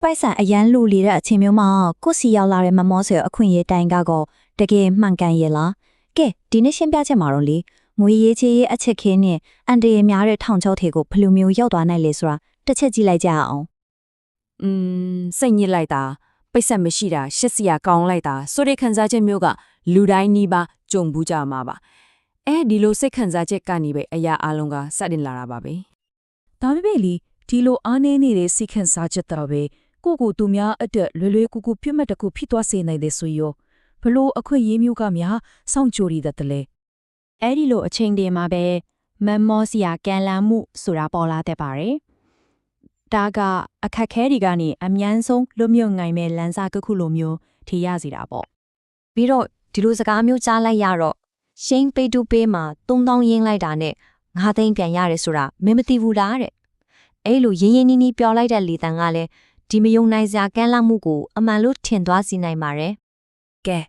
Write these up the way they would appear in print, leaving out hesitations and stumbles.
ပိုက်ဆံအရန်လူလီတဲ့အချိန်မျိုးမှာကိုစီရောက်လာတဲ့မမောဆွေအခွင့်အရေးတိုင်ကတော့တကယ်မှန်ကန်ရဲ့လားကဲဒီနေ့ရှင်းပြချက်မှာတော့လေငွေရေးချေးရေးအချက်ခင်းနဲ့အန်တရများတဲ့ထောင်ချောက်တွေကိုဘယ်လိုမျိုးရောက်သွားနိုင်လဲဆိုတာတစ်ချက်ကြည့်လိုက်ကြအောင်စိတ်ညစ်လိုက်တာပိတ်ဆက်မရှိတာရှက်စရာကောင်းလိုက်တာဆိုတဲ့ခံစားချက်မျိုးကလူတိုင်းနီးပါကြုံဘူးကြမှာပါဒီလိုစိတ်ခံစားချက်ကနေပဲအရာအလုံးကစတင်လာတာပါပဲ ဒါပေမဲ့လေဒီလိုအားနည်းနေတဲ့စိတ်ခံစားချက်တော့ပဲကိုသူများအတွက်လွယ်ကူပြတ်မှတ်တခုဖြစ်သွားစေနိုင်တယ်ဆိုရောဘလို့အခွင့်အရေးမျိုးကများစောင့်ကြိုရတတ်တယ်အဲ့ဒီလိုအချိန်တည်းမှာပဲမမောစရာကန်လန်းမှုဆိုတာပေါ်လာတတ်ပါတယ်ဒါကအခက်ခဲတွေကနေအများဆုံးလွတ်မြောက်နိုင်မဲ့လမ်းစာတစ်ခုလိုမျိုးထင်ရစီတာပေါ့ပြီးတော့ဒီလိုစကားမျိုးကြားလိုက်ရတော့ရှင်းပေးတူပေးမှာ3000ရင်းလိုက်တာနဲ့9သိန်းပြန်ရတယ်ဆိုတာမင်းမသိဘူးလားတဲ့အဲ့လိုရင်းရင်းနှီးနှီးပြောလိုက်တဲ့လေတန်ကလည်းဒီမယုံနိုင်စရာကန့်လန့်မှုကိုအမှန်လို့ထင်သွားစေနိုင်ပါတယ်ကဲ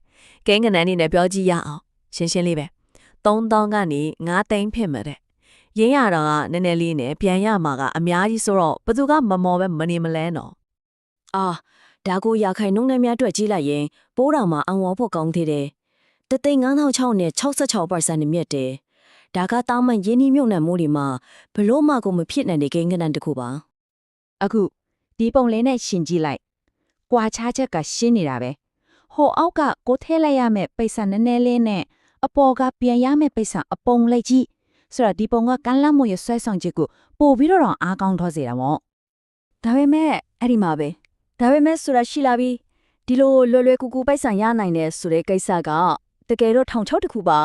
ကဲငနန်းနေနဲ့ပြောကြည့်ရအောင်ရှင်းလေးပဲ3000ကနေ9သိန်းဖြစ်မှာတဲ့ရင်းရတော့ကနည်းနည်းလေးနဲ့ပြန်ရမှာကအများကြီးဆိုတော့ဘသူကမမော်ပဲမနေမလဲနော်ဒါကိုရခိုင်နှုန်းနဲ့များတွေ့ကြည့်လိုက်ရင်ပိုးတော်မှာအံဝေါ်ဖို့ကောင်းသေးတယ်3,500နဲ့66%နဲ့မြတ်တယ်ဒါကတောင်းမှရင်းနှီးမြုပ်နှံမှုတွေမှာဘလို့မှကိုမဖြစ်နိုင်တဲ့ကိန်းကနန်းတစ်ခုပါအခုဒီပုံလေးနဲ့ရှင်းကြည့်လိုက်ကွာခြားချက်ကရှင်းနေတာပဲဟိုအောက်ကကိုထဲလိုက်ရမယ်ပိတ်ဆံနည်းနည်းလေးနဲ့အပေါ်ကပြန်ရမယ်ပိတ်ဆံအပုံလိုက်ကြည့်ဆိုတော့ဒီပုံကကန်းလန့်မှုရဲ့ဆွဲဆောင်ချက်ကိုပို့ပြီးတော့အားကောင်းထောစေတာပေါ့ဒါပေမဲ့အဲ့ဒီမှာပဲဒါပေမဲ့ဆိုတာရှိလာပြီဒီလိုလွယ်ကူပိုက်ဆံရနိုင်တယ်ဆိုတဲ့ကိစ္စကတကယ်တော့ထောင်ချောက်တစ်ခုပါ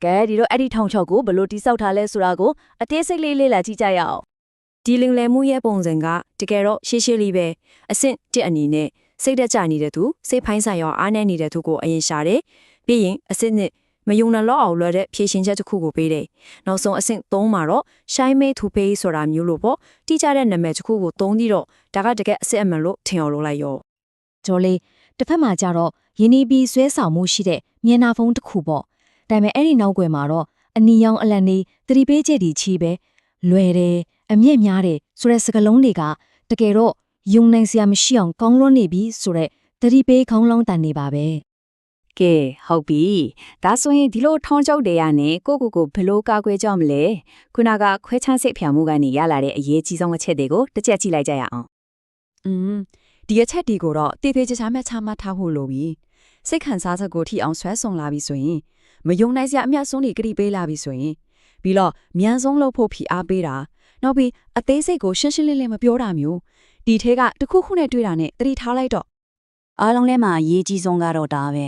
ကဲဒီတော့အဲ့ဒီထောင်ချောက်ကိုဘယ်လိုတိစောက်ထားလဲဆိုတာကိုအသေးစိတ်လေးလေ့လာကြည့်ကြရအောင်ဒီလင်လယ်မှုရဲ့ပုံစံကတကယ်တော့ရှေးလေးပဲအဆင့်တစ်အနေနဲ့စိတ်တက်ကြနေတဲ့သူစိတ်ဖိုင်းဆိုင်ရောအားနည်းနေတဲ့သူကိုအရင်ရှာတယ်ပြီးရင်အဆင့်နှစ်မယုံနိုင်လောက်အောင်လွယ်တဲ့ဖြည့်ရှင်ချက်တစ်ခုကိုပေးတယ်နောက်ဆုံးအဆင့်3မှာတော့ shine made to pay ဆိုတာမျိုးလို့ပေါ့တိကျတဲ့နာမည်တစ်ခုကိုသုံးပြီးတော့ဒါကတကယ်အစစ်အမှန်လို့ထင်အောင်လုပ်လိုက်ရောကျော်လေးတစ်ဖက်မှာကျတော့ယင်းနီးပြီးဆွဲဆောင်မှုရှိတဲ့မျက်နှာဖုံးတစ်ခုပေါ့ဒါပေမဲ့အဲ့ဒီနောက်ွယ်မှာတော့အနီရောင်အလံနေသတိပေးချက်ဒီချီပဲလွယ်တယ်အမြင့်များတယ်ဆိုတဲ့စကားလုံးတွေကတကယ်တော့ယုံနိုင်စရာမရှိအောင်ကောင်းလွန်းနေပြီဆိုတဲ့သတိပေးခေါင်းလောင်းတန်နေပါပဲကဲဟုတ်ပြီဒါဆိုရင်ဒီလိုထောင်းချောက်တွေရနဲ့ကိုဘယ်လိုကာကွယ်ကြမလဲခုနကခွဲချမ်းစိတ်ဖြာမှုကနေရလာတဲ့အရေးကြီးဆုံးအချက်တွေကိုတစ်ချက်ကြည့်လိုက်ကြရအောင်ဒီအချက်ဒီကိုတော့တေးသေးချာချာမှတ်ချမှတ်ထားဖို့လိုပြီစိတ်ခံစားချက်ကိုထိအောင်ဆွဲဆောင်လာပြီဆိုရင်မယုံနိုင်စရာအမျက်ဆုံးတွေကြိပေးလာပြီဆိုရင်ပြီးတော့မြန်ဆုံးလုပ်ဖို့ဖိအားပေးတာနောက်ပြီးအသေးစိတ်ကိုရှင်းရှင်းလင်းလင်းမပြောတာမျိုးဒီထဲကတစ်ခုခုနဲ့တွေ့တာနဲ့တတိထားလိုက်တော့အားလုံးထဲမှာအရေးကြီးဆုံးကတော့ဒါပဲ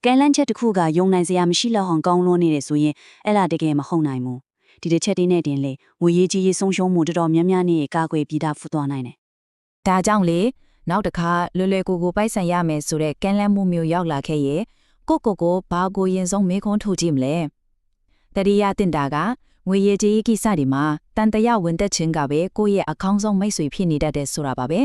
ကဲလန်းချက်တစ်ခုကယုံနိုင်စရာမရှိလောက်အောင်ကောင်းလွန်းနေတယ်ဆိုရင်အဲ့ဒါတကယ်မဟုတ်နိုင်ဘူးဒီတစ်ချက်တည်းနဲ့တင်လေငွေရေးကြီးရေးဆုံးရှုံးမှုတော်တော်များများနဲ့ကာကွယ်ပြီးသားဖူးသွားနိုင်တယ်ဒါကြောင့်လေနောက်တစ်ခါလွယ်ကူပိုက်ဆံရမယ်ဆိုတဲ့ကဲလန်းမှုမျိုးရောက်လာခဲ့ရဲ့ကိုဘာကိုရင်ဆုံးမေခွန်းထုတ်ကြည့်မလဲတတိယတင်တာကငွေရေးကြီးကိစ္စတွေမှာတန်တရာဝင်သက်ခြင်းကပဲကိုယ့်ရဲ့အကောင်းဆုံးမိတ်ဆွေဖြစ်နေတတ်တယ်ဆိုတာပါပဲ